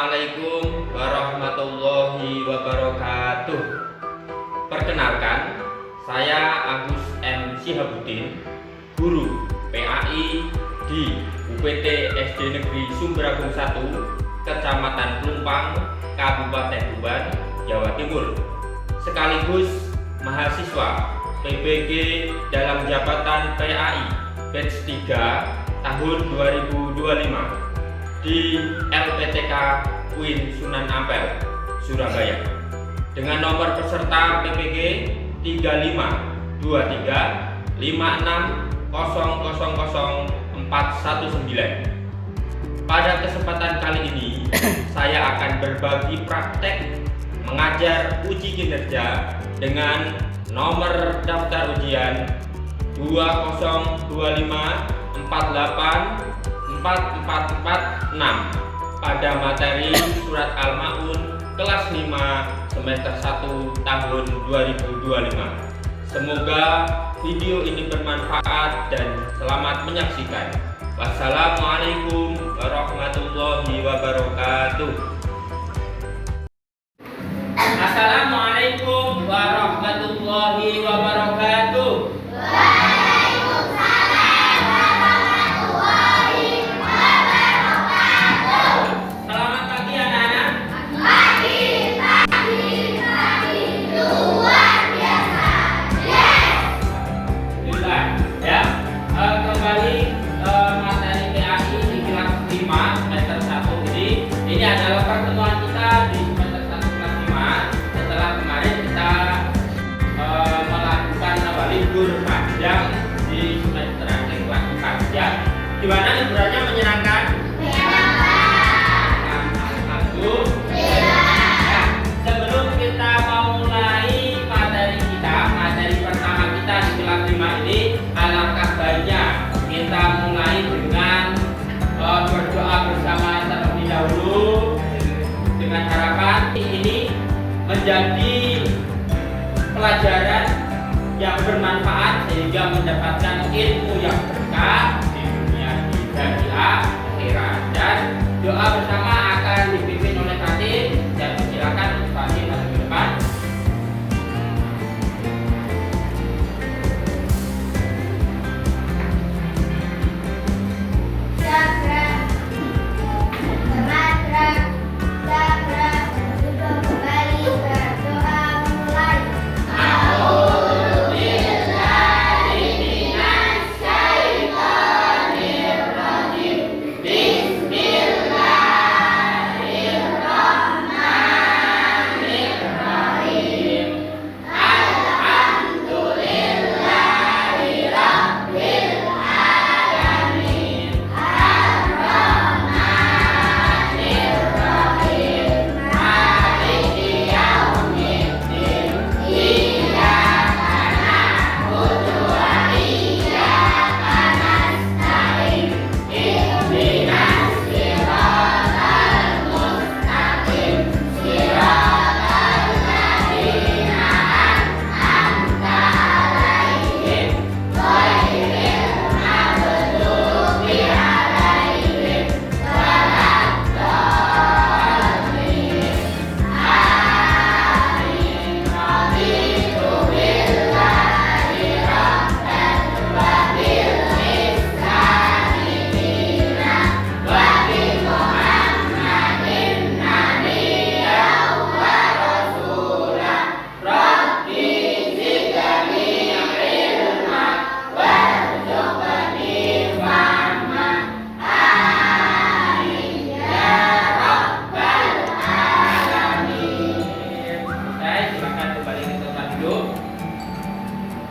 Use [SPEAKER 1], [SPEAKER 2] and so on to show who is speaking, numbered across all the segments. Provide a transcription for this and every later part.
[SPEAKER 1] Assalamualaikum warahmatullahi wabarakatuh. Perkenalkan, saya Agus M. Syihabuddin, guru PAI di UPT SD Negeri Sumberagung 1, Kecamatan Plumpang, Kabupaten Tuban, Jawa Timur, sekaligus mahasiswa PBG dalam jabatan PAI batch 3 tahun 2025 di LPTK UIN Sunan Ampel, Surabaya, dengan nomor peserta PPG 352356000419. Pada kesempatan kali ini saya akan berbagi praktek mengajar uji kinerja dengan nomor daftar ujian 202548446 pada materi surat Al-Ma'un kelas 5 semester 1 tahun 2025. Semoga video ini bermanfaat dan selamat menyaksikan. Wassalamualaikum warahmatullahi wabarakatuh. Assalamualaikum warahmatullahi wabarakatuh. Ini adalah pertemuan kita di semester 1 kelas 5 setelah kemarin kita melakukan libur panjang di semester akhir kelas 4 ya. Gimana liburannya, menyenangkan? Alhamdulillah. Sebelum kita mau mulai materi pertama kita di kelas 5 ini, alangkah baiknya kita mulai dengan berdoa bersama terlebih dahulu, dengan harapan ini menjadi pelajaran yang bermanfaat sehingga mendapatkan ilmu yang berkah di dunia dan di akhirat. Dan doa bersama akan dipimpin oleh Fatih, dan silakan Fatih maju ke depan.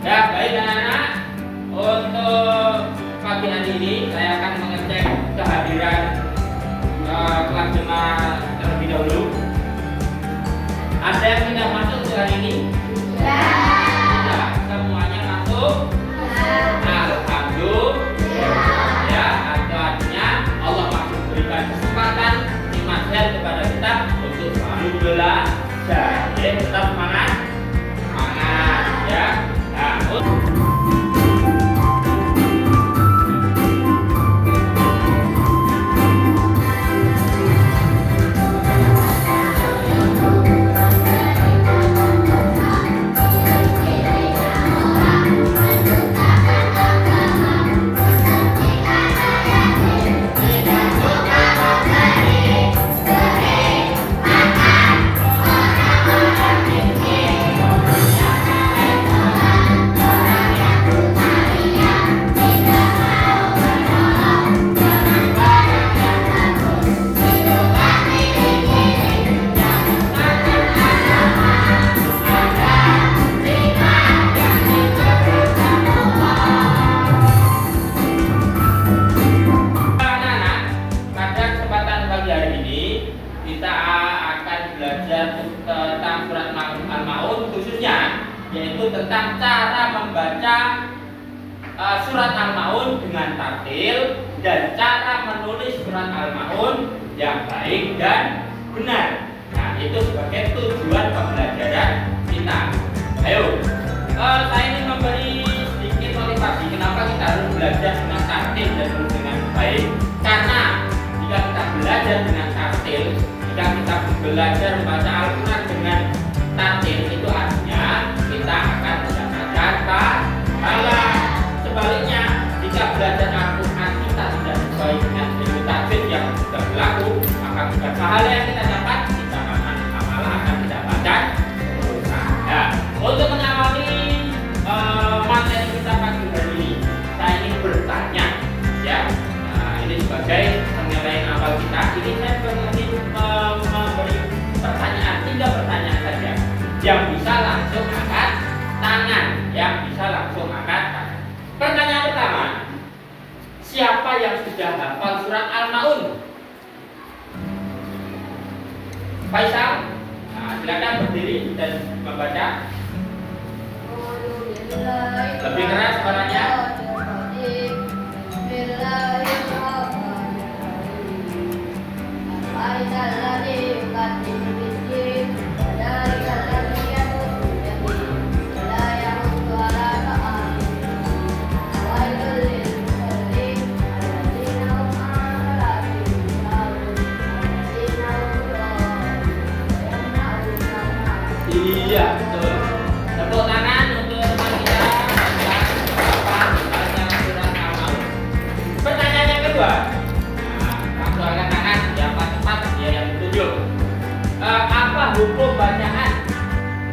[SPEAKER 1] Ya, baik anak-anak, untuk pagi hari ini saya akan mengecek kehadiran kelas 5 terlebih dahulu. Ada yang tidak masuk untuk hari ini? Tidak, semuanya masuk. Alhamdulillah. Ya, itu artinya Allah masih berikan kesempatan nikmatnya kepada kita untuk selalu belajar. Jadi tetap semangat, ya. yaitu tentang cara membaca surat Al-Maun dengan tartil dan cara menulis surat Al-Maun yang baik dan benar. Nah, itu sebagai tujuan pembelajaran kita. Ayo, saya ingin memberi sedikit motivasi kenapa kita harus belajar dengan tartil dan dengan baik. Karena jika kita belajar dengan tartil, jika kita belajar membaca Al-Quran dengan tartil, itu artinya kita akan mendapatkan pahala. Sebaliknya, jika belajar Al-Quran kita tidak sesuai dengan ilmu tajwid yang sudah berlaku, maka bukan pahala yang kita dapat, kita malah akan mendapatkan dosa. Ya, untuk mengawali materi kita pagi hari ini, saya ingin bertanya, ya. Nah, ini sebagai penilaian awal kita. Ini saya ingin memberi pertanyaan, 3 pertanyaan saja, yang bisa langsung angkat tangan, yang bisa langsung angkat tangan. Pertanyaan pertama, siapa yang sudah hafal surat Al-Maun? Faisal, nah, silakan berdiri dan membaca. Lebih keras suaranya. Iya, betul. Tepuk tangan untuk teman kita yang surat Al-Maun. Pertanyaan yang kedua, langsung angkat tangan, yang cepat dia yang ditunjuk. Apa hukum bacaan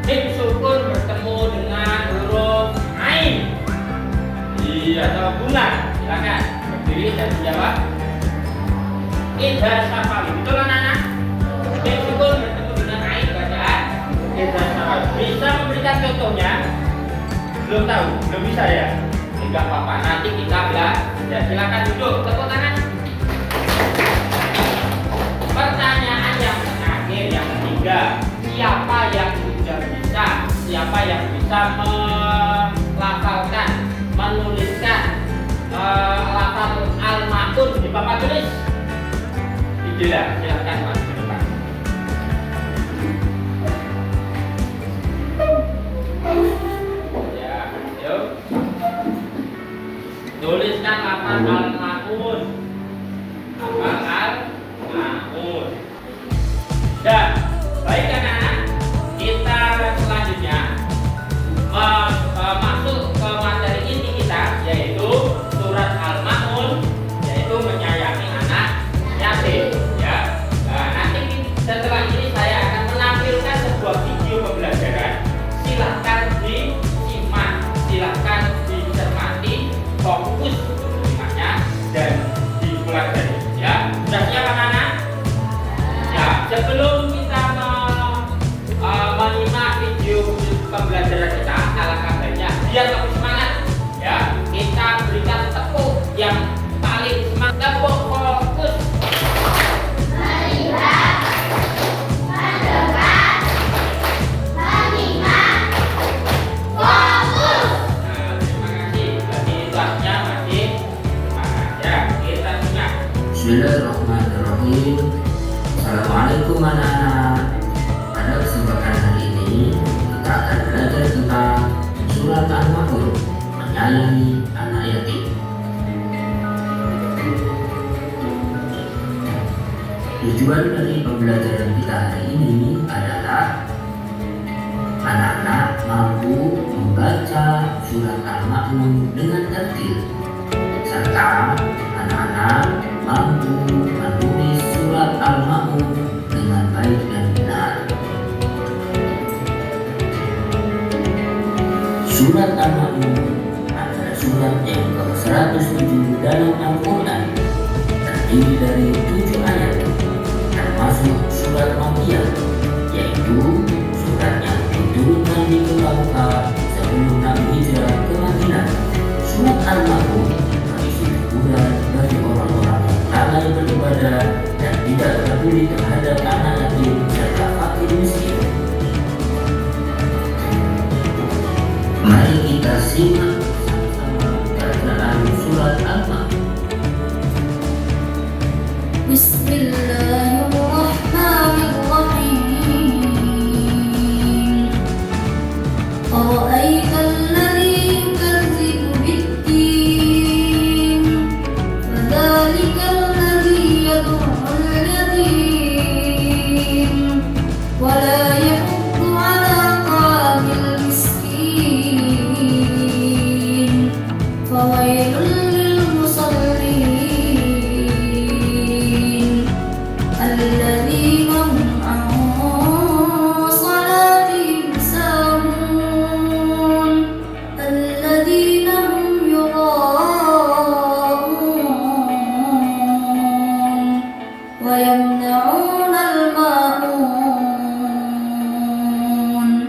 [SPEAKER 1] mim sukun bertemu dengan huruf ain? Iya, atau bunga? Silakan berdiri dan menjawab. Idza syafali, betul anak-anak? Mim sukun bertemu dengan ain bacaan. Bisa memberikan contohnya? Belum tahu, belum bisa ya? Tidak apa-apa, nanti kita belajar. Silakan duduk, tepuk tangan. Pertanyaan yang terakhir, yang ketiga, siapa yang sudah bisa? Siapa yang bisa melafalkan, menuliskan lafal Al-Maun di papan tulis? Tidak, silakan Mas. Tuliskan lafal Al-Maun. Lafal Al-Maun. Dan baik anak-anak, kita selanjutnya masuk ke materi inti kita, yaitu surat Al-Maun, yaitu menyayangi anak yatim. Ya. Nah, nanti setelah ini saya akan menampilkan sebuah video pembelajaran. Silahkan disimak, silahkan dicermati, fokus menyimaknya dan dipelajari. Ya, sudah siap anak-anak? Ya, sebelum kita menyimak video pembelajaran kita, alangkah baiknya biar lebih semangat. Ya, kita berikan tepuk yang paling semangat, tepuk fokus. Melihat, mendengar, menyimak, fokus. Nah, terima kasih. Jadi kelasnya masih semangat ya. Kita simak.
[SPEAKER 2] Bismillahirrahmanirrahim. Assalamualaikum anak-anak. Pada kesempatan hari ini kita akan belajar tentang surat Al-Maun, menyayangi anak yatim. Tujuan dari pembelajaran kita hari ini adalah anak-anak mampu membaca surat Al-Maun dengan tertil, serta anak-anak mampu menulis surat Al-Maun dengan baik dan benar. Surat Al-Maun adalah surat yang ke-107 dalam Al-Quran, terdiri dari 7 ayat, termasuk surat Makkiyah, yaitu surat yang diturunkan di kota Mekah sebelum Nabi hijrah ke Madinah. Surat Al-Maun berisi teguran bagi orang-orang yang lalai beribadah dan tidak peduli terhadap anak yatim serta fakir miskin. Mari kita simak bersama-sama bacaan surat Al-Ma'un.
[SPEAKER 3] Bismillahirrahmanirrahim. Ara'aita alladhi yukazzibu bid-din, fadhalika alladhi yad'ul yatim wa la yahuddu 'ala ta'amil miskin, fawailul lil musallin alladzina hum 'an salatihim sahun, alladzina hum yura'un wa yamna'una al-ma'un.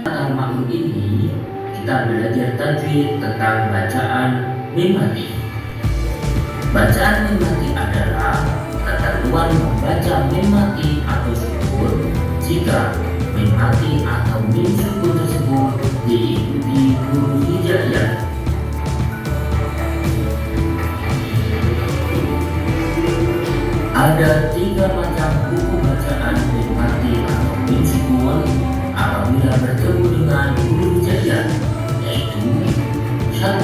[SPEAKER 2] Al-Ma'un ini kita belajar tajwid tentang bacaan mim mati. Bacaan mim mati adalah ketentuan membaca mim mati atau sukun jika mim mati atau mim sukun tersebut diikuti huruf hijaiyah. Ada 3 macam buku bacaan mim mati atau mim sukun apabila bertemu dengan huruf hijaiyah, yaitu 1.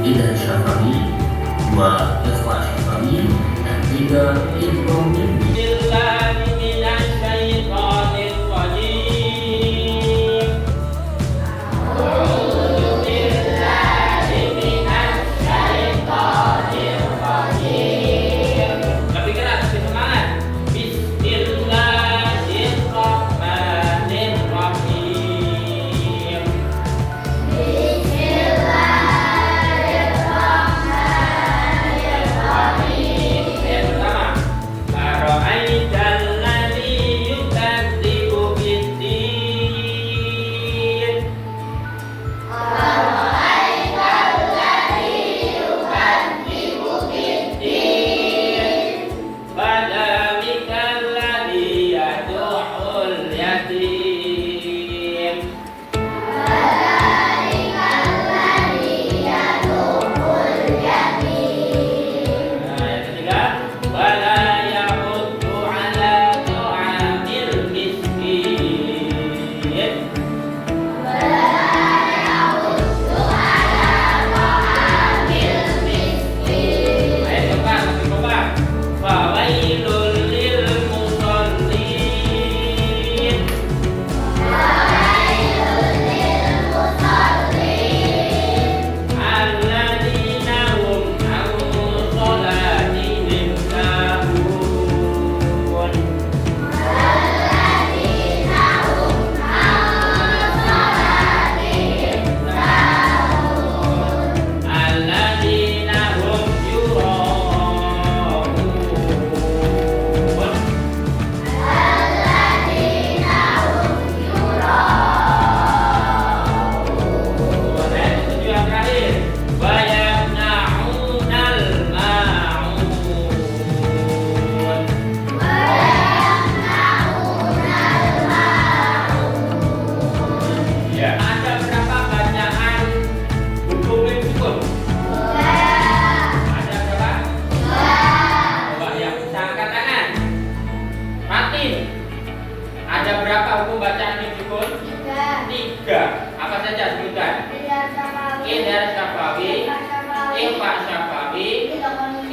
[SPEAKER 2] Idgham syafawi, 2. Ikhfa syafawi, dan 3. Idgham mimmi.
[SPEAKER 1] Billahi minasyaitonir rajim. A'udzu billahi minasyaitonir rajim. Lebih keras, lebih semangat. Bismillahirrahmanirrahim. Yang pertama, ara'aital ladzi yukadzibu bid-din. Fadzalikal ladzi yad'ul yatim. Nah, yang ketiga, wala yahuddu 'ala ta'amil miskin. Ayat keempat, lebih kompak. Fawailul lil musallin. Alladzina hum 'an salatihim sahun. Alladzina hum yura'un. Dan itu yang terakhir, wa yamna'unal ma'un. Ya, ada berapa bacaan hukum mim sukun? Ada berapa? Coba yang bisa angkat tangan. Fatin, ada berapa hukum bacaan mim sukun? 3. Apa saja sebutkan? Idgham syafawi, ikhfa syafawi,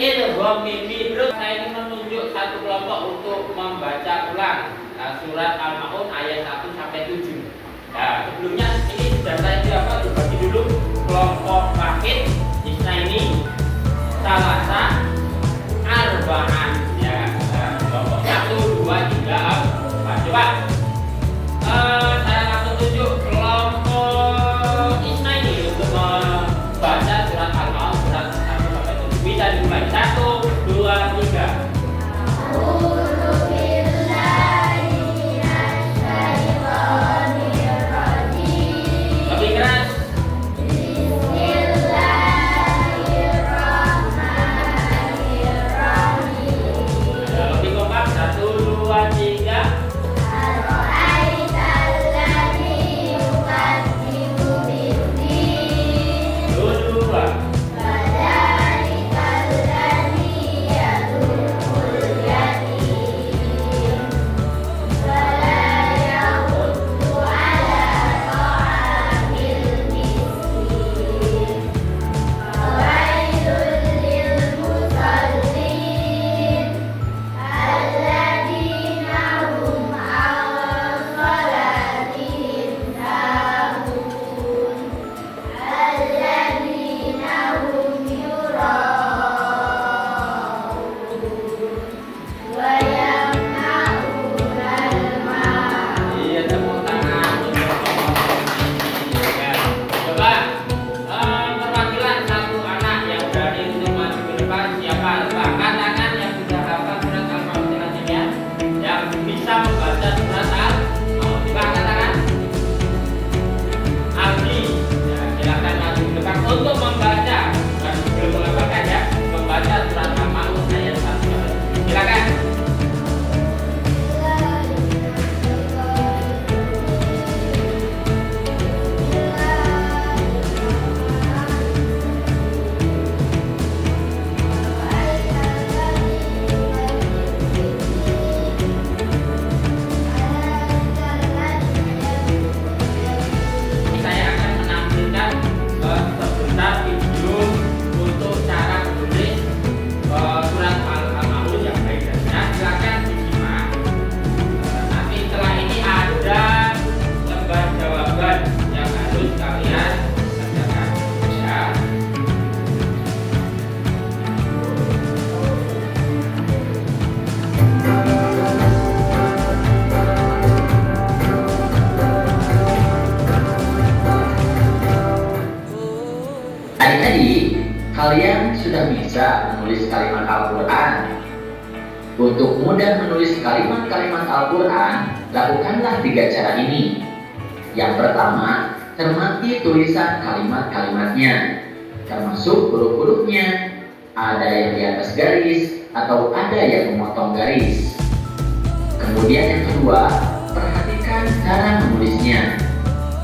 [SPEAKER 1] idgham mimmi. Terus saya ingin menunjuk satu kelompok untuk membaca ulang surat Al-Ma'un ayat 1 sampai 7. Nah, sebelumnya ini sudah saya dibagi dulu kelompok wahid, isnaini, salasa, arba'an. Ya, kelompok 1, 2, 3, 4. Coba saya langsung tunjuk kelompok isnaini untuk membaca surat Al-Ma'un surat 1 sampai 7. Bisa dimulai. 1, 2, 3. Lebih keras.
[SPEAKER 4] kalian sudah bisa menulis kalimat Al-Quran. Untuk mudah menulis kalimat-kalimat Al-Quran, lakukanlah 3 cara ini. Yang pertama, cermati tulisan kalimat-kalimatnya, termasuk huruf-hurufnya. Ada yang di atas garis atau ada yang memotong garis. Kemudian yang kedua, perhatikan cara menulisnya.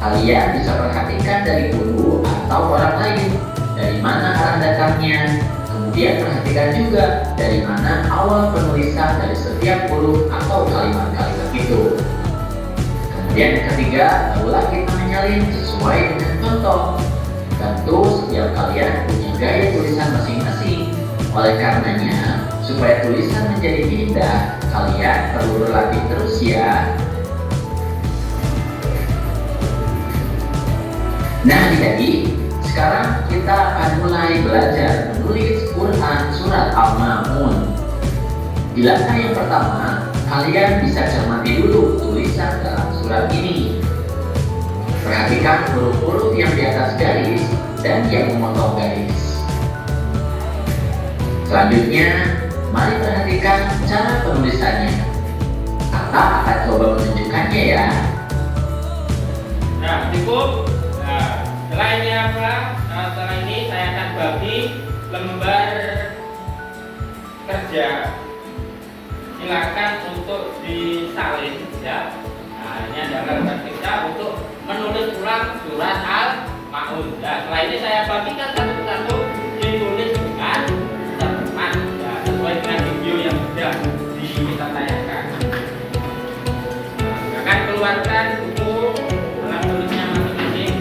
[SPEAKER 4] Kalian bisa perhatikan dari guru atau orang lain, dari mana arah datangnya. Kemudian perhatikan juga dari mana awal penulisan dari setiap huruf atau kalimat-kalimat itu. Kemudian yang ketiga, barulah kita menyalin sesuai dengan contoh. Tentu setiap kalian punya gaya tulisan masing-masing. Oleh karenanya, supaya tulisan menjadi indah, kalian perlu berlatih terus ya. Nah adik-adik, sekarang kita akan mulai belajar menulis Quran Surat Al-Ma'un. Di langkah yang pertama, kalian bisa cermati dulu tulisan dalam surat ini. Perhatikan huruf-huruf yang di atas garis dan yang memotong garis. Selanjutnya, mari perhatikan cara penulisannya. Kakak akan coba menunjukkannya ya.
[SPEAKER 1] Nah, cukup. Nah, setelah ini apa? Nah, setelah ini saya akan bagi lembar kerja. Silakan untuk disalin ya. Nah, ini adalah lembar kerja untuk menulis ulang surat Al-Ma'un. Nah, setelah ini saya bagikan satu persatu ditulis dengan teman ya, sesuai dengan video yang sudah kita tayangkan. Nah, akan keluarkan buku ulang tulisnya masing-masing.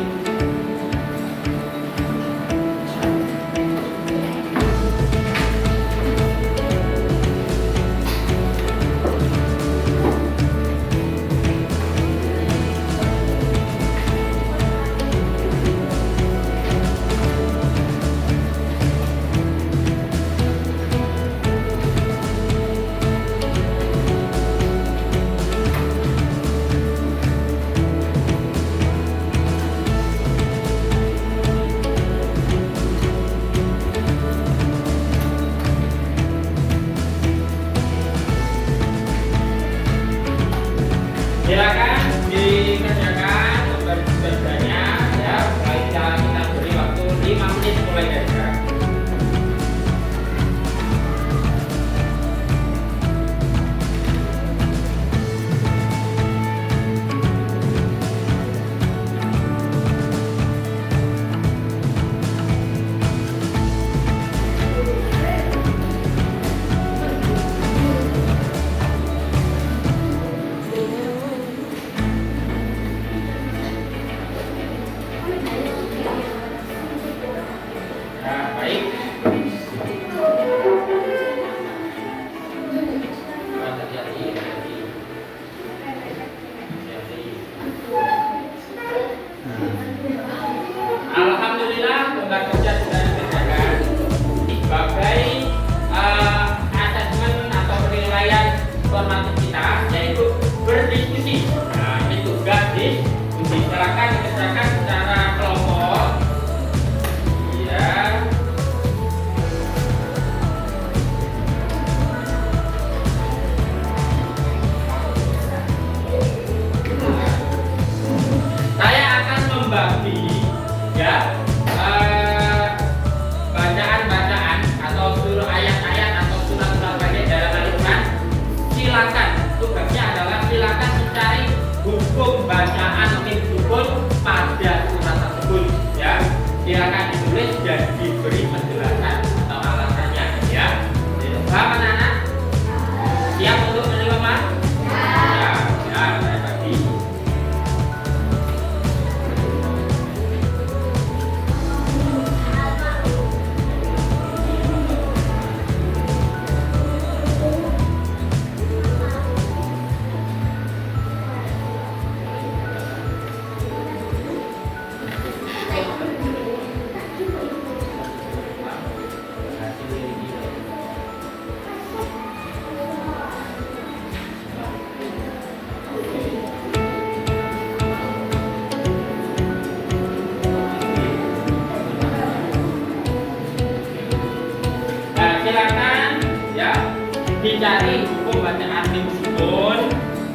[SPEAKER 1] Al-Ma'un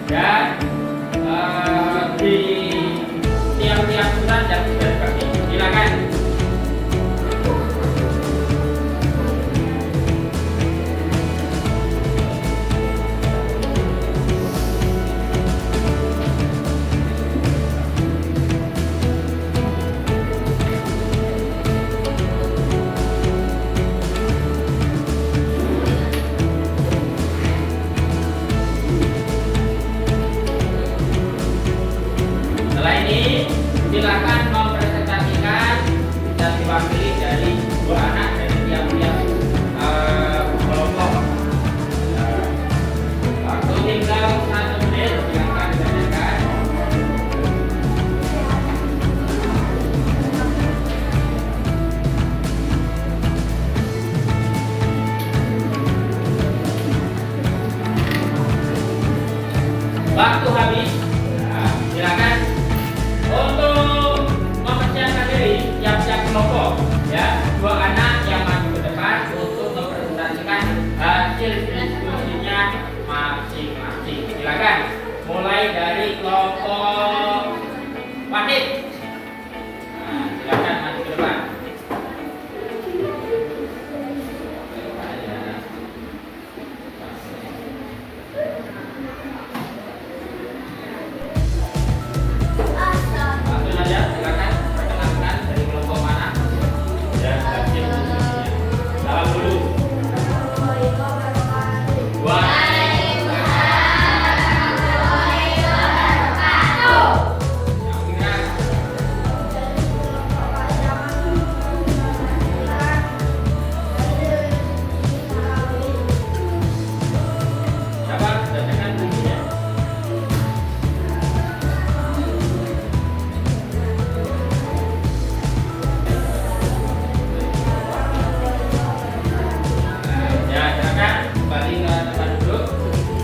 [SPEAKER 1] dan di tiap-tiap surat yang sudah dibagi. Silakan. Setelah ini silakan mempresentasikan dan diwakili dari dua anak dari tiap-tiap kelompok. Waktu tinggal 1 menit, silakan ditanyakan. Waktu habis, silakan untuk mempersiapkan diri tiap-tiap kelompok, ya, dua anak yang maju ke depan untuk mempresentasikan hasil diskusinya masing-masing. Silakan mulai dari kelompok Wahid. Silakan maju ke depan. Langsung aja, silakan perkenalkan dari kelompok mana dan hasil diskusinya. Salam dulu. Siapa? Bacakan bunyinya. Ya, silakan kembali ke tempat duduk.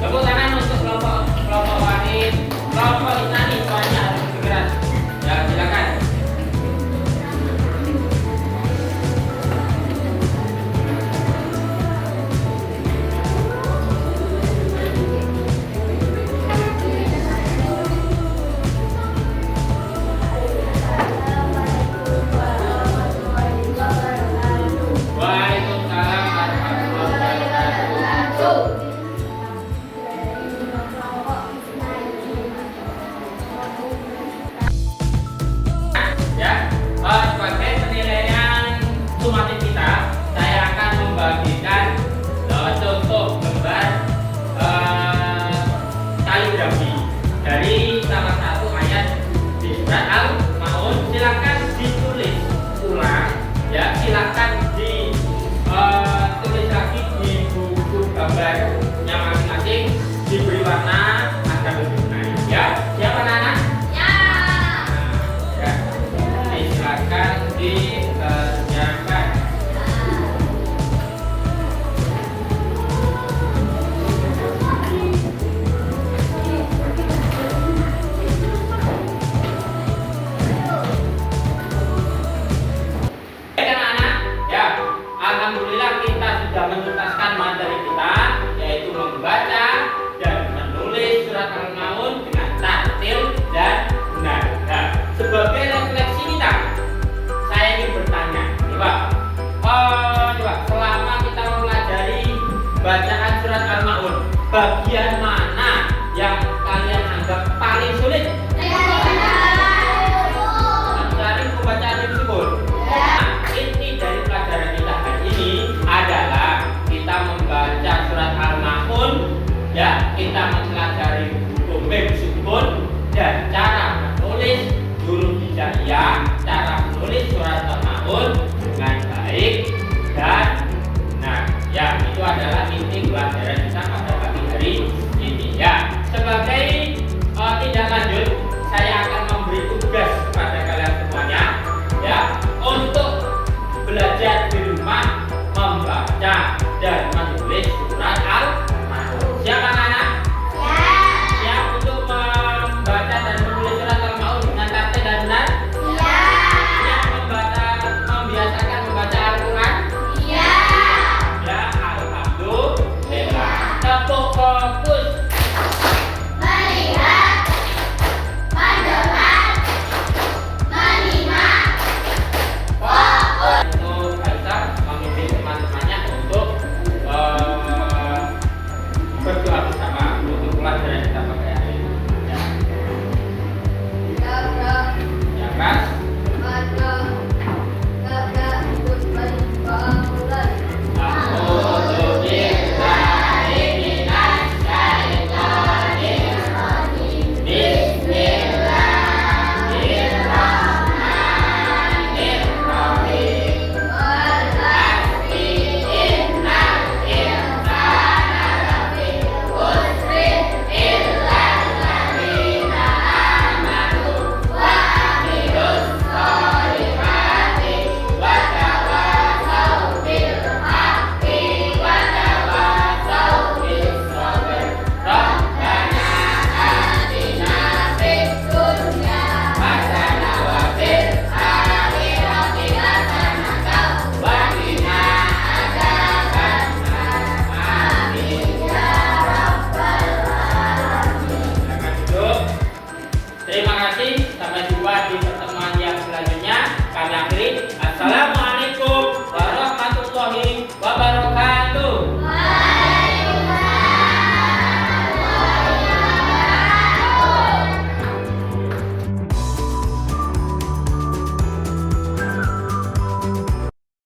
[SPEAKER 1] Tepuk tangan untuk kelompok Wahid, kelompok Isani, semuanya harus bergerak. Ya, silakan. Waalaikumsalam warahmatullahi wabarakatuh. Ya, sebagai penilaian sumatif kita, saya akan membagikan contoh gambar kaligrafi dari salah satu ayat di surat Al-Ma'un. Silakan ditulis ulang, ya, silakan ditulis lagi di buku gambarnya masing-masing, diberi warna agar lebih menarik. Ya, siapa anak? Ya, silakan dikerjakan. Baik anak-anak, ya, alhamdulillah kita sudah menuntaskan materi kita, yaitu membaca dan menulis surat Al-Ma'un dengan tartil dan benar. Nah, sebagai refleksi kita, saya ingin bertanya, coba, selama kita mempelajari bacaan surat Al-Ma'un, bagian mana yang kalian anggap paling sulit? Mencari pembacaan tersebut. Inti dari pelajaran kita hari ini adalah kita membaca surat Al-Ma'un, ya, kita mempelajari hukum mem sukun dan cara menulis huruf hijaiyah, cara menulis surat Al-Ma'un dengan baik dan benar. Ya, itu adalah inti pelajaran kita pada pagi hari ini. Ya, sebagai tindak lanjut, saya akan memberi tugas kepada kalian semuanya, ya, untuk belajar di